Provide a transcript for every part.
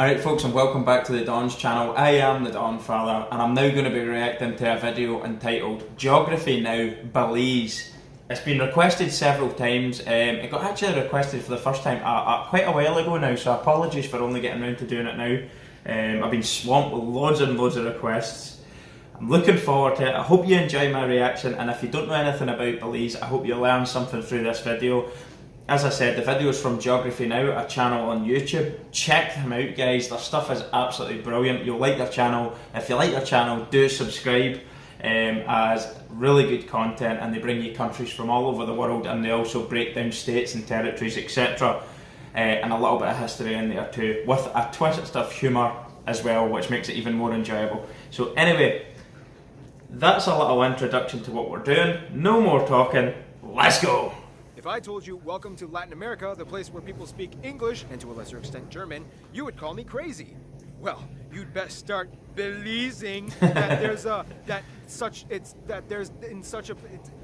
Alright folks, and welcome back to the Don's channel. I am the Donfather, and I'm now going to be reacting to a video entitled Geography Now, Belize. It's been requested several times. It got actually requested for the first time quite a while ago now, so apologies for only getting around to doing it now. I've been swamped with loads and loads of requests. I'm looking forward to it. I hope you enjoy my reaction, and if you don't know anything about Belize, I hope you learn something through this video. As I said, the video is from Geography Now, a channel on YouTube. Check them out, guys. Their stuff is absolutely brilliant. You'll like their channel. If you like their channel, do subscribe, as really good content, and they bring you countries from all over the world, and they also break down states and territories, etc. And a little bit of history in there too, with a twist of humour as well, which makes it even more enjoyable. So anyway, that's a little introduction to what we're doing. No more talking. Let's go! If I told you, welcome to Latin America, the place where people speak English, and to a lesser extent German, you would call me crazy. Well, you'd best start Belizing that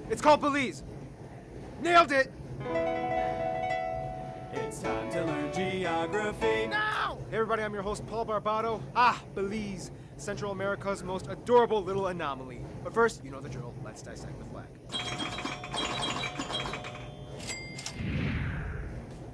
it's called Belize. Nailed it! It's time to learn geography now! Hey everybody, I'm your host Paul Barbado. Belize, Central America's most adorable little anomaly. But first, you know the drill, let's dissect the flag.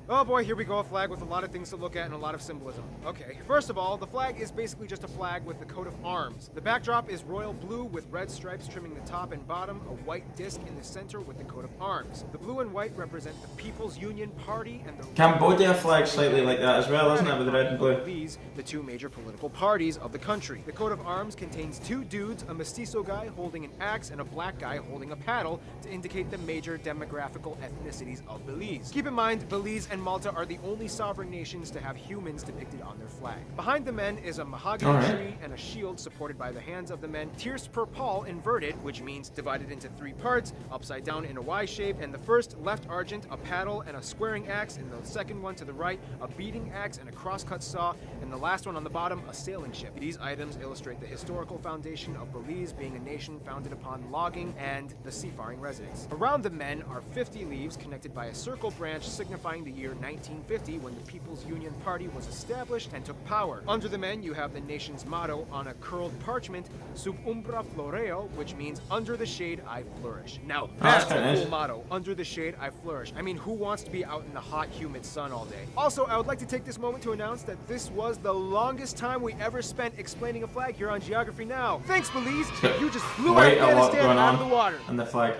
Oh boy, here we go, a flag with a lot of things to look at and a lot of symbolism. Okay, first of all, the flag is basically just a flag with the coat of arms. The backdrop is royal blue with red stripes trimming the top and bottom, a white disc in the center with the coat of arms. The blue and white represent the People's Union Party and the Cambodia flag slightly like that as well, isn't it, with the red and blue? These, the two major political parties of the country. The coat of arms contains two dudes, a mestizo guy holding an axe and a black guy holding a paddle to indicate the major demographical ethnicities of Belize. Keep in mind, Belize and Malta are the only sovereign nations to have humans depicted on their flag. Behind the men is a mahogany tree and a shield supported by the hands of the men, tierce per pal inverted, which means divided into three parts, upside down in a Y shape, and the first left argent, a paddle and a squaring axe, and the second one to the right, a beating axe and a crosscut saw, and the last one on the bottom, a sailing ship. These items illustrate the historical foundation of Belize being a nation founded upon logging and the seafaring residents. Around the men are 50 leaves connected by a circle branch signifying the year 1950 when the People's Union Party was established and took power. Under the men, you have the nation's motto on a curled parchment, Sub umbra floreo, which means under the shade I flourish. Now, that's a cool motto, under the shade I flourish. I mean, who wants to be out in the hot, humid sun all day? Also, I would like to take this moment to announce that this was the longest time we ever spent explaining a flag here on Geography Now. Thanks, Belize! You just blew Afghanistan out of the water. And the flag.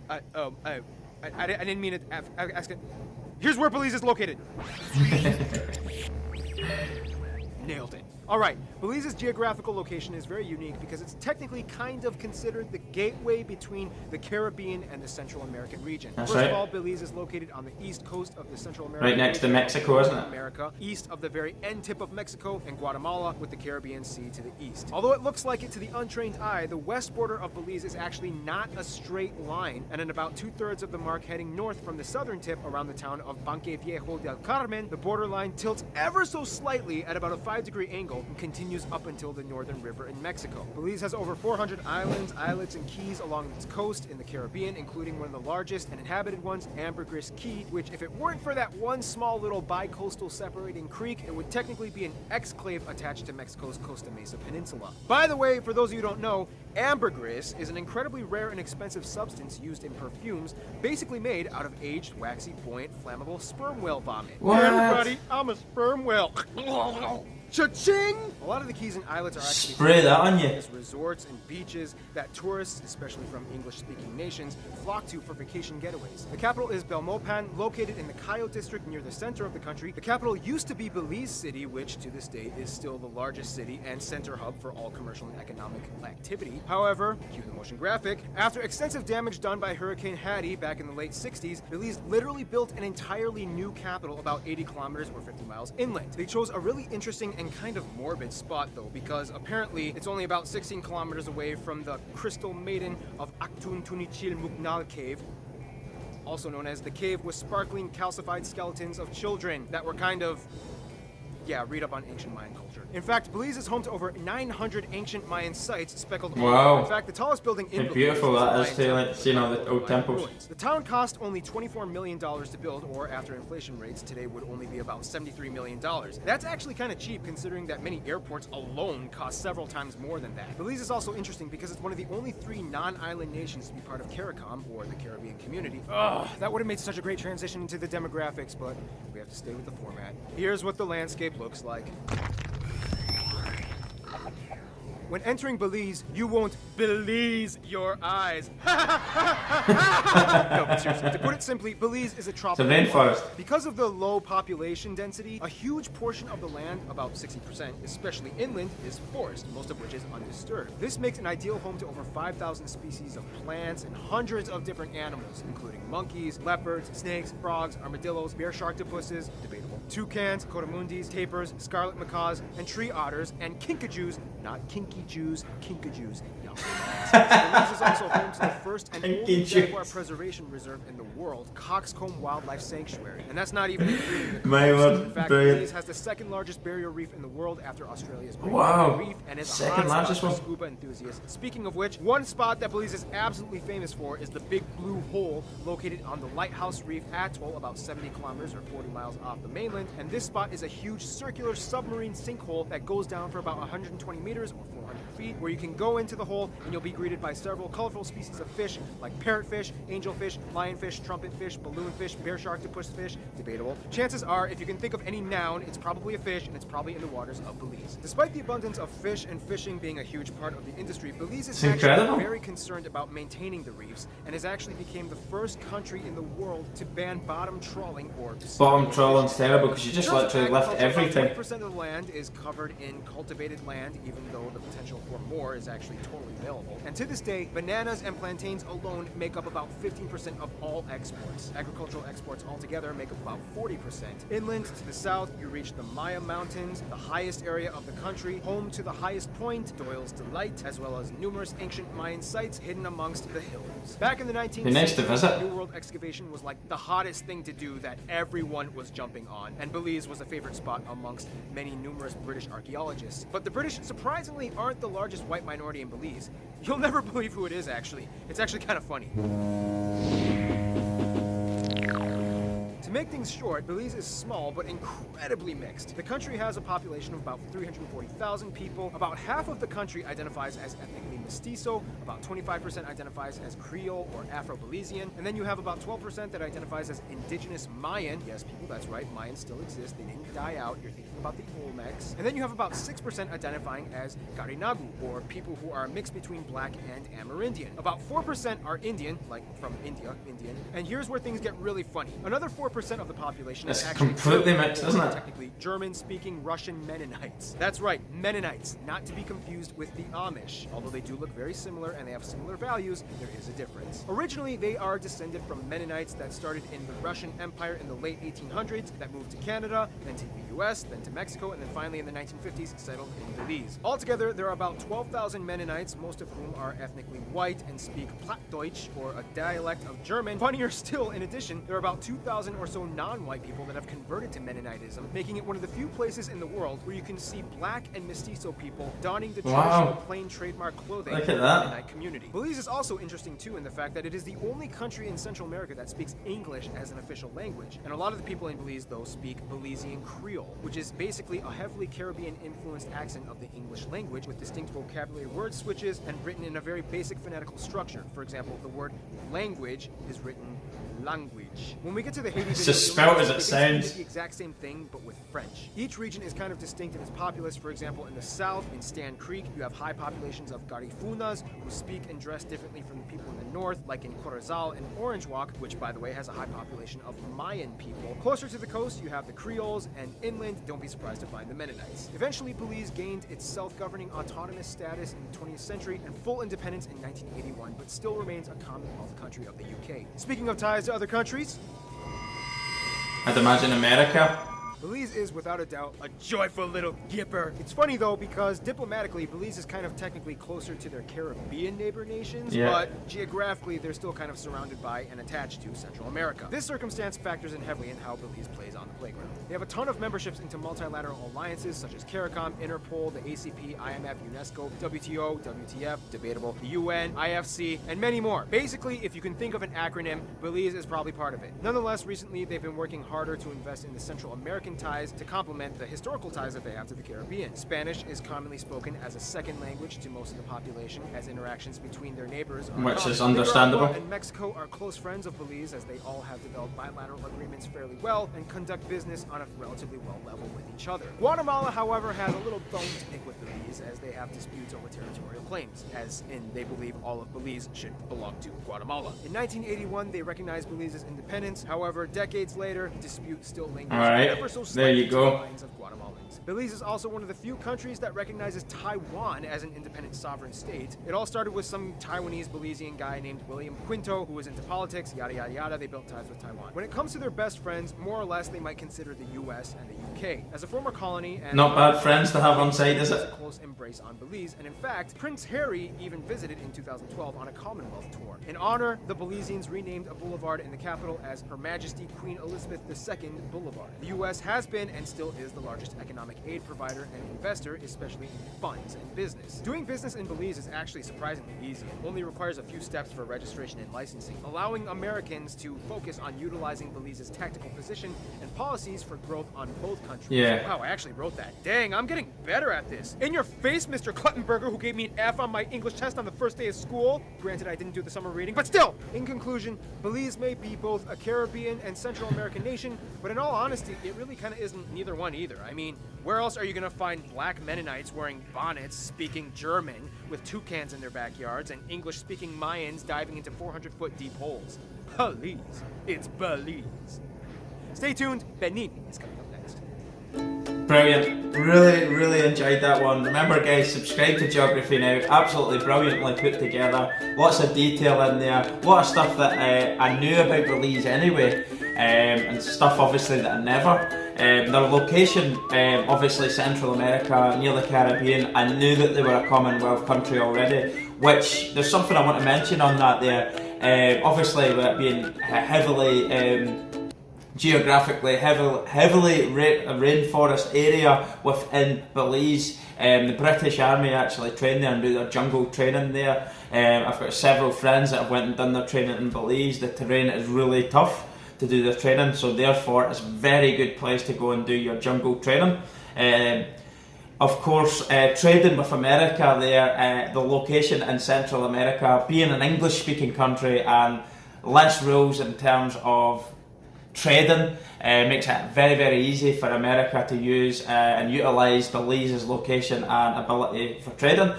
I didn't mean it. Here's where Belize is located. Nailed it. Alright, Belize's geographical location is very unique because it's technically kind of considered the gateway between the Caribbean and the Central American region. That's First right. of all, Belize is located on the east coast of the Central American Right next to Mexico, isn't it? America, east of the very end tip of Mexico and Guatemala, with the Caribbean Sea to the east. Although it looks like it to the untrained eye, the west border of Belize is actually not a straight line, and in about 2/3 of the mark heading north from the southern tip around the town of Banque Viejo del Carmen, the borderline tilts ever so slightly at about a 5-degree angle and continues up until the northern river in Mexico. Belize has over 400 islands, islets, and keys along its coast in the Caribbean, including one of the largest and inhabited ones, Ambergris Key, which if it weren't for that one small little bi-coastal separating creek, it would technically be an exclave attached to Mexico's Costa Mesa Peninsula. By the way, for those of you who don't know, ambergris is an incredibly rare and expensive substance used in perfumes, basically made out of aged, waxy, buoyant, flammable sperm whale vomit. What? Hey everybody, I'm a sperm whale. Cha-ching! A lot of the keys and islets are actually Spray that on you. resorts and beaches that tourists, especially from English-speaking nations, flock to for vacation getaways. The capital is Belmopan, located in the Cayo district near the center of the country. The capital used to be Belize City, which to this day is still the largest city and center hub for all commercial and economic activity. However, cue the motion graphic, after extensive damage done by Hurricane Hattie back in the late 60s, Belize literally built an entirely new capital about 80 kilometers or 50 miles inland. They chose a really interesting and kind of morbid spot though, because apparently it's only about 16 kilometers away from the Crystal Maiden of Aktun Tunichil Muknal Cave, also known as the cave with sparkling calcified skeletons of children that were kind of Yeah, read up on ancient Mayan culture. In fact, Belize is home to over 900 ancient Mayan sites speckled. Wow. In fact, the tallest building in How beautiful Belize that is too, like seeing all the old temples. ruins. The town cost only $24 million to build, or after inflation rates today would only be about $73 million. That's actually kind of cheap considering that many airports alone cost several times more than that. Belize is also interesting because it's one of the only 3 non-island nations to be part of CARICOM, or the Caribbean Community. Ugh, that would have made such a great transition into the demographics, but we have to stay with the format. Here's what the landscape looks like. When entering Belize, you won't Belize your eyes. No, but seriously, to put it simply, Belize is a tropical rainforest. Because of the low population density, a huge portion of the land, about 60%, especially inland, is forest, most of which is undisturbed. This makes an ideal home to over 5,000 species of plants and hundreds of different animals, including monkeys, leopards, snakes, frogs, armadillos, bear sharktopusses, debatable, toucans, cotamundis, tapirs, scarlet macaws, and tree otters, and kinkajous, not kinky Jews, kinkajous. Yeah. Belize is also home to the first and only jaguar preservation reserve in the world, Coxcomb Wildlife Sanctuary. And that's not even including the coast. In fact, Belize has the second largest barrier reef in the world after Australia's Great Barrier Reef, and is a hot spot for scuba enthusiasts. Speaking of which, one spot that Belize is absolutely famous for is the Big Blue Hole, located on the Lighthouse Reef Atoll, about 70 kilometers or 40 miles off the mainland. And this spot is a huge circular submarine sinkhole that goes down for about 120 meters or 400 feet, where you can go into the hole and you'll be greeted by several colorful species of fish like parrotfish, angelfish, lionfish, trumpetfish, balloonfish, bear sharktopus fish, debatable. Chances are, if you can think of any noun, it's probably a fish and it's probably in the waters of Belize. Despite the abundance of fish and fishing being a huge part of the industry, Belize is actually very concerned about maintaining the reefs and has actually became the first country in the world to ban bottom trawling or bottom trawling's terrible because you just literally lift everything. 20% of the land is covered in cultivated land, even though the potential for more is actually totally available. And to this day, bananas and plantains alone make up about 15% of all exports. Agricultural exports altogether make up about 40%. Inland to the south, you reach the Maya Mountains, the highest area of the country, home to the highest point, Doyle's Delight, as well as numerous ancient Mayan sites hidden amongst the hills. Back in the 19th century, New World excavation was like the hottest thing to do that everyone was jumping on, and Belize was a favorite spot amongst many numerous British archaeologists. But the British surprisingly aren't the largest white minority in Belize. You'll never believe who it is, actually. It's actually kind of funny. To make things short, Belize is small but incredibly mixed. The country has a population of about 340,000 people. About half of the country identifies as ethnically mestizo, about 25% identifies as Creole or Afro-Belizean, and then you have about 12% that identifies as indigenous Mayan. Yes, people, that's right, Mayans still exist. They didn't die out. You're thinking about the Olmecs. And then you have about 6% identifying as Garinagu, or people who are a mix between black and Amerindian. About 4% are Indian, like from India, Indian. And here's where things get really funny. Another 4% of the population is actually completely mixed, isn't it? Technically German-speaking Russian Mennonites. That's right, Mennonites, not to be confused with the Amish. Although they do look very similar and they have similar values, there is a difference. Originally, they are descended from Mennonites that started in the Russian Empire in the late 1800s, that moved to Canada, then to the US, then to Mexico, and then finally in the 1950s settled in Belize. Altogether, there are about 12,000 Mennonites, most of whom are ethnically white and speak Plattdeutsch, or a dialect of German. Funnier still, in addition, there are about 2,000 or so non-white people that have converted to Mennonitism, making it one of the few places in the world where you can see black and mestizo people donning the traditional plain trademark clothing of the Mennonite community. Belize is also interesting too in the fact that it is the only country in Central America that speaks English as an official language. And a lot of the people in Belize, though, speak Belizean Creole, which is basically a heavily Caribbean-influenced accent of the English language with distinct vocabulary word switches and written in a very basic phonetical structure. For example, the word language is written language. When we get to the Haiti video, just spelled as it sounds. The exact same thing, but with French. Each region is kind of distinct in its populace. For example, in the south, in Stand Creek, you have high populations of Garifunas, who speak and dress differently from the people in the north, like in Corozal and Orange Walk, which, by the way, has a high population of Mayan people. Closer to the coast, you have the Creoles, and inland, don't be surprised to find the Mennonites. Eventually, Belize gained its self-governing autonomous status in the 20th century and full independence in 1981, but still remains a Commonwealth country of the UK. Speaking of ties to other countries, I'd imagine America. Belize is, without a doubt, a joyful little gipper. It's funny though, because diplomatically, Belize is kind of technically closer to their Caribbean neighbor nations, but geographically, they're still kind of surrounded by and attached to Central America. This circumstance factors in heavily in how Belize plays on the playground. They have a ton of memberships into multilateral alliances such as CARICOM, Interpol, the ACP, IMF, UNESCO, WTO, WTF, debatable, the UN, IFC, and many more. Basically, if you can think of an acronym, Belize is probably part of it. Nonetheless, recently they've been working harder to invest in the Central American ties to complement the historical ties that they have to the Caribbean. Spanish is commonly spoken as a second language to most of the population, as interactions between their neighbors are which common. is understandable. Nicaragua and Mexico are close friends of Belize, as they all have developed bilateral agreements fairly well and conduct business on a relatively well level with each other. Guatemala, however, has a little bone to pick with Belize, as they have disputes over territorial claims, as in they believe all of Belize should belong to Guatemala. In 1981, they recognized Belize's independence. However, decades later, the dispute still lingers. All right, ever so there you slightly go. to the minds of Guatemalans. Belize is also one of the few countries that recognizes Taiwan as an independent sovereign state. It all started with some Taiwanese Belizean guy named William Quinto, who was into politics, yada yada yada. They built ties with Taiwan. When it comes to their best friends, more or less they might consider the US and the UK. As a former colony and Not bad friends to have on side, is it? a close embrace on Belize, and in fact, Prince Harry even visited in 2012 on a Commonwealth tour. In honor, the Belizeans renamed a boulevard in the capital as Her Majesty Queen Elizabeth II Boulevard. The US has been and still is the largest economic aid provider and investor, especially in funds and business. Doing business in Belize is actually surprisingly easy. It only requires a few steps for registration and licensing, allowing Americans to focus on utilizing Belize's tactical position and policies for growth on both countries. Yeah. Wow, I actually wrote that. Dang, I'm getting better at this. In your face, Mr. Kluttenberger, who gave me an F on my English test on the first day of school. Granted, I didn't do the summer reading, but still! In conclusion, Belize may be both a Caribbean and Central American nation, but in all honesty, it really kind of isn't neither one either. I mean, where else are you gonna find black Mennonites wearing bonnets, speaking German, with toucans in their backyards, and English-speaking Mayans diving into 400-foot deep holes? Belize. It's Belize. Stay tuned, Benin is coming up next. Brilliant. Really enjoyed that one. Remember guys, subscribe to Geography Now. Absolutely brilliantly put together. Lots of detail in there. A lot of stuff that I knew about Belize anyway. And stuff obviously that I never. Their location, obviously Central America, near the Caribbean. I knew that they were a Commonwealth country already. Which, there's something I want to mention on that there. Obviously with it being heavily... geographically heavily rainforest area within Belize. The British Army actually train there and do their jungle training there. I've got several friends that have went and done their training in Belize. The terrain is really tough to do their training, so therefore it's a very good place to go and do your jungle training. Of course, trading with America there, the location in Central America, being an English speaking country and less rules in terms of trading, makes it very easy for America to use and utilise Belize's location and ability for trading.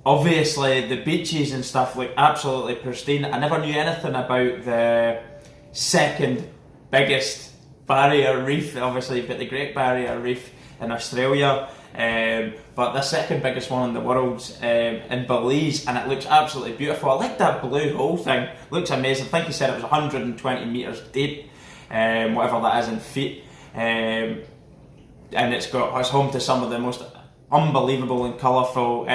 Obviously the beaches and stuff look absolutely pristine. I never knew anything about the second biggest barrier reef. Obviously you've got the Great Barrier Reef in Australia, but the second biggest one in the world's in Belize, and it looks absolutely beautiful. I like that blue hole thing, looks amazing. I think he said it was 120 metres deep, whatever that is in feet, and it's home to some of the most unbelievable and colourful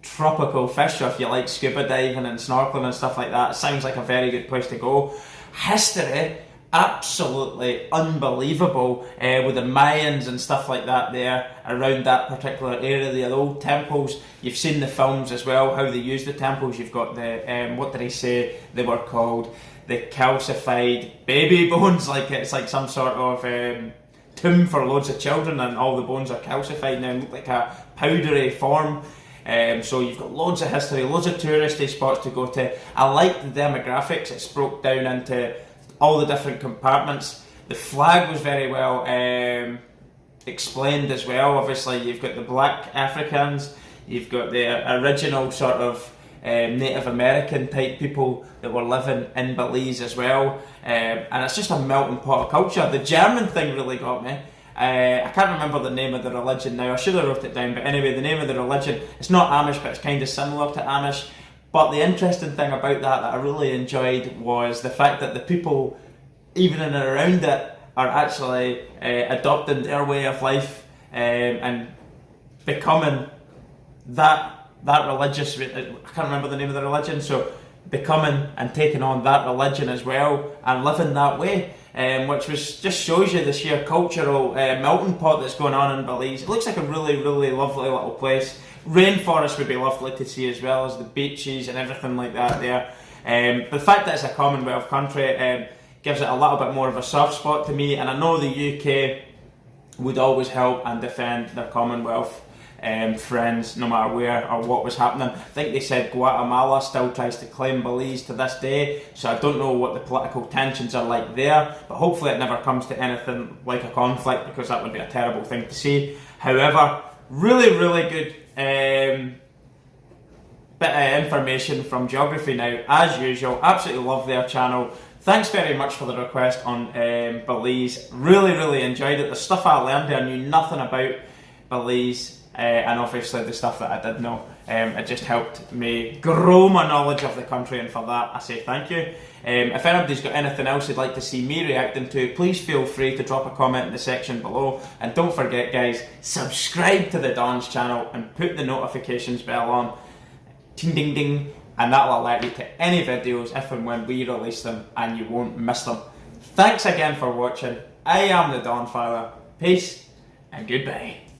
tropical fish. So if you like scuba diving and snorkeling and stuff like that, it sounds like a very good place to go. History, absolutely unbelievable, with the Mayans and stuff like that there around that particular area. The old temples, you've seen the films as well, how they use the temples. You've got the, what did he say they were called? The calcified baby bones, like it's like some sort of tomb for loads of children, and all the bones are calcified now and look like a powdery form. So you've got loads of history, loads of touristy spots to go to. I like the demographics. It's broke down into all the different compartments. The flag was very well explained as well. Obviously you've got the black Africans, you've got the original sort of Native American type people that were living in Belize as well, and it's just a melting pot of culture. The German thing really got me. I can't remember the name of the religion now. I should have wrote it down, but anyway, the name of the religion, it's not Amish, but it's kind of similar to Amish. But the interesting thing about that I really enjoyed was the fact that the people even in and around it, are actually adopting their way of life and becoming that religious. I can't remember the name of the religion, so becoming and taking on that religion as well and living that way, which just shows you the sheer cultural melting pot that's going on in Belize. It looks like a really, really lovely little place. Rainforest would be lovely to see, as well as the beaches and everything like that there. But the fact that it's a Commonwealth country gives it a little bit more of a soft spot to me, and I know the UK would always help and defend their Commonwealth friends no matter where or what was happening. I think they said Guatemala still tries to claim Belize to this day, so I don't know what the political tensions are like there, but hopefully it never comes to anything like a conflict, because that would be a terrible thing to see. However, really, really good bit of information from Geography Now, as usual. Absolutely love their channel. Thanks very much for the request on Belize. Really, really enjoyed it. The stuff I learned, I knew nothing about Belize, and obviously the stuff that I did know. It just helped me grow my knowledge of the country, and for that I say thank you. If anybody's got anything else you'd like to see me reacting to, please feel free to drop a comment in the section below. And don't forget, guys, subscribe to the Don's channel and put the notifications bell on. Ding ding ding. And that will alert you to any videos if and when we release them, and you won't miss them. Thanks again for watching. I am the Donfather. Peace and goodbye.